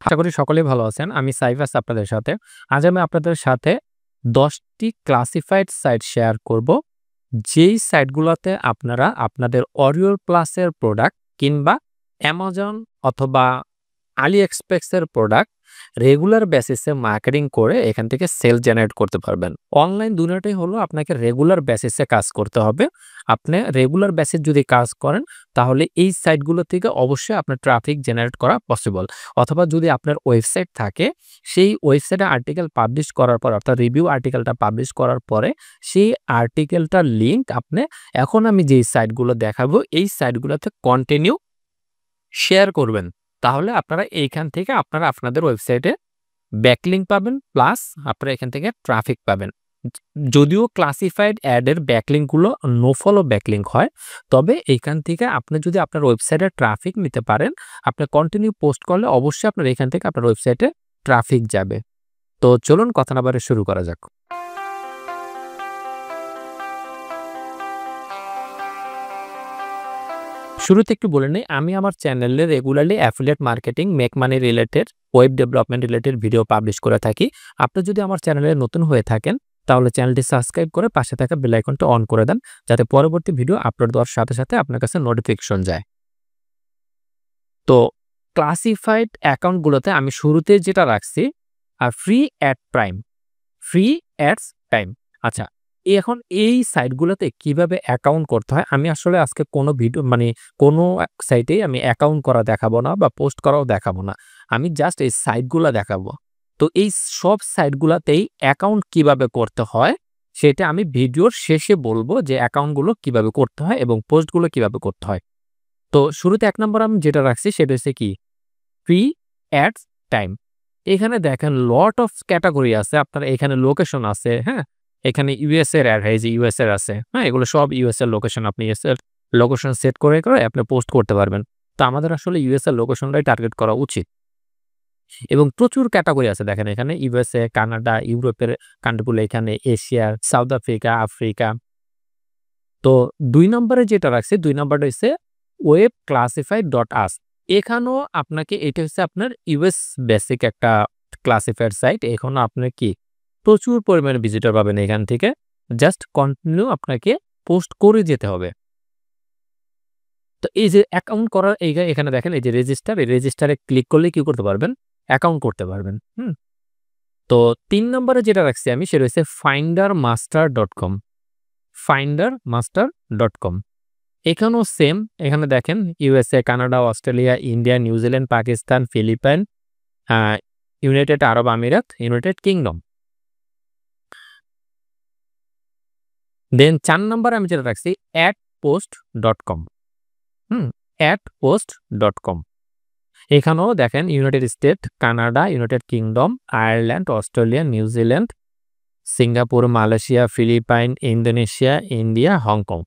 আশা করি সকলেই ভালো আছেন। আমি সাইফ আছি আপনাদের সাথে। আজ আমি আপনাদের সাথে ১০ টি ক্লাসিফাইড সাইট শেয়ার করব। যেই সাইটগুলোতে আপনারা আপনাদের Oreo Plus এর প্রোডাক্ট কিংবা Amazon অথবা AliExpress এর প্রোডাক্ট রেগুলার বেসিসে মার্কেটিং করে এখান থেকে সেল জেনারেট করতে পারবেন। অনলাইন দুনিয়াটাই হলো আপনাকে রেগুলার বেসিসে কাজ করতে হবে। আপনি রেগুলার বেসিস যদি কাজ করেন তাহলে এই সাইটগুলো থেকে অবশ্যই আপনার ট্রাফিক জেনারেট করা পসিবল। অথবা যদি আপনার ওয়েবসাইট থাকে, সেই ওয়েবসাইটে আর্টিকেল পাবলিশ করার পর অর্থাৎ রিভিউ আর্টিকেলটা পাবলিশ করার পরে সেই আর্টিকেলটার লিঙ্ক আপনি এখন আমি যেই সাইটগুলো দেখাবো এই সাইটগুলোতে কন্টিনিউ শেয়ার করবেন। তাহলে আপনারা এইখান থেকে আপনারা আপনাদের ওয়েবসাইটে ব্যাকলিঙ্ক পাবেন প্লাস আপনারা এখান থেকে ট্রাফিক পাবেন। যদিও ক্লাসিফাইড অ্যাডের ব্যাকলিঙ্কগুলো নো ফলো ব্যাকলিঙ্ক হয়, তবে এইখান থেকে আপনি যদি আপনার ওয়েবসাইটে ট্রাফিক নিতে পারেন, আপনি কন্টিনিউ পোস্ট করলে অবশ্যই আপনার এখান থেকে আপনার ওয়েবসাইটে ট্রাফিক যাবে। তো চলুন কথা না বাড়িয়ে শুরু করা যাক। শুরুতে একটু বলে নেই, আমি আমার চ্যানেলে regularly affiliate marketing, make money related, web development related video publish করে থাকি। আপনি যদি আমার চ্যানেলে নতুন হয়ে থাকেন তাহলে চ্যানেলটি সাবস্ক্রাইব করে পাশে থাকা বেল আইকনটা অন করে দেন, যাতে পরবর্তী ভিডিও আপলোড দেওয়ার সাথে সাথে আপনার কাছে নোটিফিকেশন যায়। তো ক্লাসিফাইড অ্যাকাউন্টগুলোতে আমি শুরুতে যেটা রাখছি free add prime, free ads time. আচ্ছা, এখন এই সাইটগুলোতে কিভাবে অ্যাকাউন্ট করতে হয়, আমি আসলে আজকে কোনো ভিডিও কোনো সাইটেই আমি অ্যাকাউন্ট করা দেখাবো না বা পোস্ট করাও দেখাবো না। আমি জাস্ট এই সাইটগুলা দেখাবো। তো এই সব সাইটগুলাতেই অ্যাকাউন্ট কিভাবে করতে হয় সেটা আমি ভিডিওর শেষে বলবো, যে অ্যাকাউন্টগুলো কিভাবে করতে হয় এবং পোস্টগুলো কিভাবে করতে হয়। তো শুরুতে ১ নম্বর আমি যেটা রাখছি সেটা হচ্ছে কি, ফ্রি অ্যাডস টাইম। এখানে দেখেন লট অফ ক্যাটেগরি আছে। আপনার এখানে লোকেশন আছে, হ্যাঁ? এখানে ইউএস এর অ্যাড, এই যে ইউএস এর আছে, হ্যাঁ? এগুলো সব ইউএস এর লোকেশন। আপনি ইউএস এর লোকেশন সেট করে আপনি পোস্ট করতে পারবেন। তো আমাদের আসলে ইউএস এর লোকেশনটাই টার্গেট করা উচিত। এবং প্রচুর ক্যাটেগরি আছে দেখেন, এখানে ইউএসএ, কানাডা, ইউরোপের কান্ট্রিগুলো, এখানে এশিয়া, সাউথ আফ্রিকা, আফ্রিকা। তো ২ নম্বরে যেটা রাখছি, ২ নম্বরটা হচ্ছে ওয়েব ক্লাসিফাইড ডট আস। এখানেও আপনাকে, এটা হচ্ছে আপনার ইউএস বেসিক একটা ক্লাসিফাইড সাইট। এখানেও আপনার কি প্রচুর পরিমাণে ভিজিটর পাবেন এখান থেকে। জাস্ট কন্টিনিউ আপনাকে পোস্ট করে যেতে হবে। তো এই যে অ্যাকাউন্ট করার এখানে দেখেন এই যে রেজিস্টার, এই রেজিস্টারে ক্লিক করলে কি করতে পারবেন? অ্যাকাউন্ট করতে পারবেন। তো ৩ নম্বরে যেটা রাখছি আমি সেটা হচ্ছে findermaster.com, findermaster.com। এখানেও সেম, এখানে দেখেন USA, Canada, Australia, India, New Zealand, Pakistan, Philippine, uh United Arab Emirates, United kingdom. দেন ৪ নম্বরে আমি যেটা রাখছি adpost.com, adpost.com। এখানেও দেখেন United State, Canada, United Kingdom, Ireland, Australia, New Zealand, Singapore, Malaysia, Philippine, Indonesia, India, Hong Kong.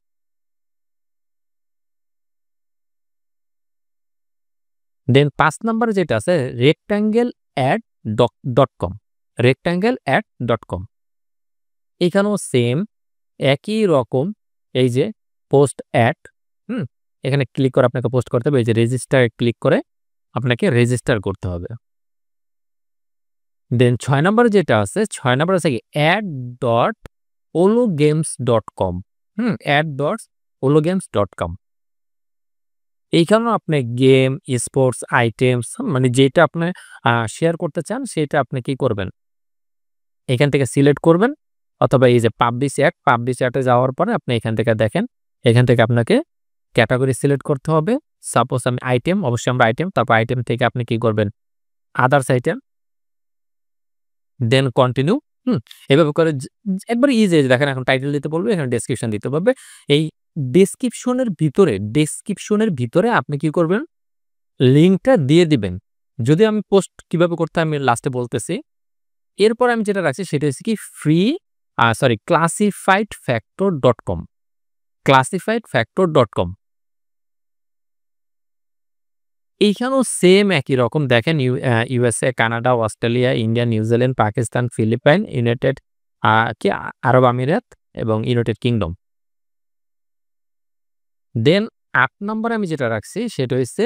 Then ৫ নম্বরে যেটা আছে rectanglead.com, rectanglead.com। এখানেও সেম একই রকম, এই যে পোস্ট অ্যাড, এখানে ক্লিক করে আপনাকে পোস্ট করতে হবে। এই যে রেজিস্টার ক্লিক করে আপনাকে রেজিস্টার করতে হবে। দেন ৬ নম্বরে যেটা আছে, ৬ নম্বর আছে কি ad.ologames.com, ad.ologames.com। এইখানেও আপনি গেম, স্পোর্টস, আইটেমস, যেটা আপনি শেয়ার করতে চান সেটা আপনি কি করবেন? এখান থেকে সিলেক্ট করবেন, অথবা এই যে পাবলিশ অ্যাড এ যাওয়ার পরে আপনি এখান থেকে দেখেন, এখান থেকে আপনাকে ক্যাটেগরি সিলেক্ট করতে হবে। সাপোজ আমি আইটেম, অবশ্যই আমরা আইটেম, তারপর আইটেম থেকে আপনি কি করবেন? Others item, then continue. এভাবে করে একবারে ইজি। দেখেন এখন টাইটেল দিতে বলবে, এখানে ডেসক্রিপশন দিতে বলবে। এই ডেসক্রিপশনের ভিতরে আপনি কি করবেন? লিঙ্কটা দিয়ে দিবেন। যদি আমি পোস্ট কিভাবে করতে হয় আমি লাস্টে বলতেছি। এরপর আমি যেটা রাখছি সেটা হচ্ছে কি classifiedfactor.com, classifiedfactor.com। এইখানেও সেম একই রকম দেখেন USA, Canada, Australia, India, New Zealand, Pakistan, Philippine, United Arab Emirates এবং ইউনাইটেড কিংডম। দেন ৮ নম্বরে আমি যেটা রাখছি সেটা হচ্ছে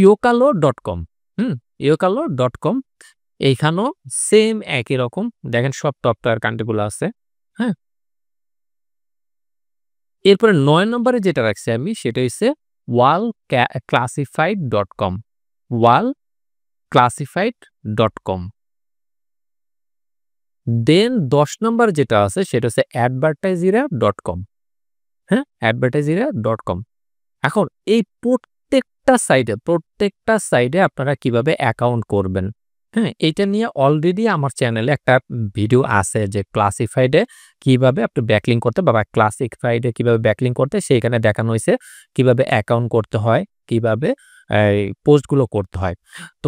yokalo.com yokalo.com এইখানেও সেম একই রকম দেখেন সব টপ টায়ার কান্ট্রিগুলো আছে। হ্যাঁ? এরপরে ৯ নম্বরে যেটা রাখছি আমি সেটা হইছে worldclassified.com worldclassified.com দেন ১০ নম্বর যেটা আছে সেটা হচ্ছে advertisera.com হ্যাঁ? advertisera.com এখন এই প্রত্যেকটা সাইডে আপনারা কিভাবে অ্যাকাউন্ট করবেন, হ্যাঁ? এইটা নিয়ে অলরেডি আমার চ্যানেলে একটা ভিডিও আছে যে ক্লাসিফাইডে কিভাবে আপনি ব্যাকলিঙ্ক করতে বা ক্লাসিফাইডে কিভাবে ব্যাকলিঙ্ক করতে সেইখানে দেখানো হইছে কিভাবে অ্যাকাউন্ট করতে হয়, কিভাবে এই পোস্টগুলো করতে হয়। তো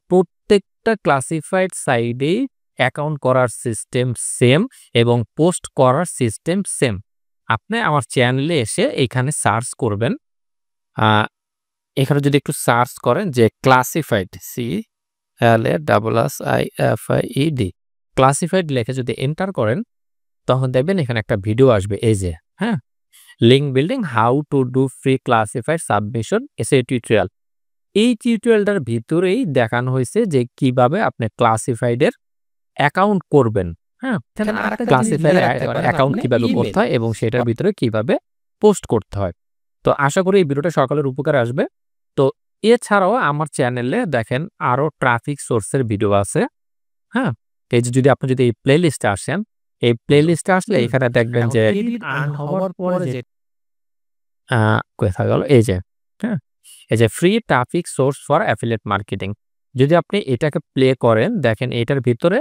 প্রত্যেকটা ক্লাসিফাইড সাইডেই অ্যাকাউন্ট করার সিস্টেম সেম এবং পোস্ট করার সিস্টেম সেম। আপনি আমার চ্যানেলে এসে এইখানে সার্চ করবেন। আ এখানে যদি একটু সার্চ করেন যে ক্লাসিফাইড CLASSIFIED ক্লাসিফাইড লিখে যদি এন্টার করেন তখন দেখবেন এখানে একটা ভিডিও আসবে এই যে, হ্যাঁ? Link building how to do free classified submission SA tutorial. এই টিউটোরিয়ালটার ভিতরেই দেখানো হয়েছে যে কিভাবে আপনি ক্লাসিফাইডের অ্যাকাউন্ট করবেন, হ্যাঁ? ক্লাসিফাইড অ্যাকাউন্ট কিভাবে করতে হয় এবং সেটার ভিতরে কিভাবে পোস্ট করতে হয়। তো আশা করি এই ভিডিওটা সকলের উপকারে আসবে। তো এছাড়াও আমার চ্যানেলে দেখেন আরো ট্রাফিক সোর্সের ভিডিও আছে, হ্যাঁ? এই যে যদি আপনি যদি এই প্লেলিস্টে আসেন, এই প্লেলিস্টে আসলে এখানে দেখবেন যে আর্ন হওয়ার পরে যে আ কোথায় গেল? এই যে, হ্যাঁ? এই যে free traffic source for affiliate marketing. যদি আপনি এটাকে প্লে করেন দেখেন এটার ভিতরে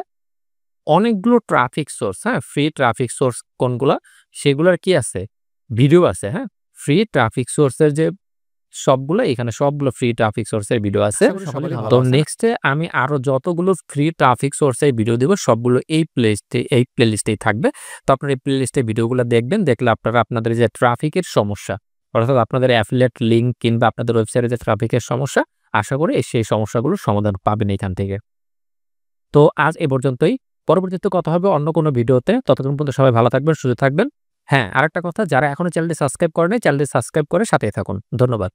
অনেকগুলো ট্রাফিক সোর্স, হ্যাঁ? ফ্রি ট্রাফিক সোর্স কোনগুলা? সেগুলার কি আছে? ভিডিও আছে, হ্যাঁ? ফ্রি ট্রাফিক সোর্সের যে এখানে সবগুলো ফ্রি ট্রাফিক সোর্সের ভিডিও আছে। তো নেক্সটে আমি আরো যতগুলো ফ্রি ট্রাফিক সোর্সের ভিডিও দিব সবগুলো এই প্লেলিস্টেই থাকবে। তো আপনারা এই প্লেলিস্টে ভিডিওগুলো দেখবেন। দেখলে আপনারা আপনাদের যে ট্রাফিকের সমস্যা, অর্থাৎ আপনাদের অ্যাফিলিয়েট লিঙ্ক কিংবা আপনাদের ওয়েবসাইটে যে ট্রাফিকের সমস্যা, আশা করি সেই সমস্যাগুলোর সমাধান পাবেন এখান থেকে। তো আজ এ পর্যন্তই। পরবর্তীতে কথা হবে অন্য কোনো ভিডিওতে। ততক্ষণ পর্যন্ত সবাই ভালো থাকবেন, সুস্থ থাকবেন। হ্যাঁ, আরেকটা কথা যারা এখনো চ্যানেলটি সাবস্ক্রাইব করেনি, চ্যানেলটি সাবস্ক্রাইব করে সাথেই থাকুন। ধন্যবাদ।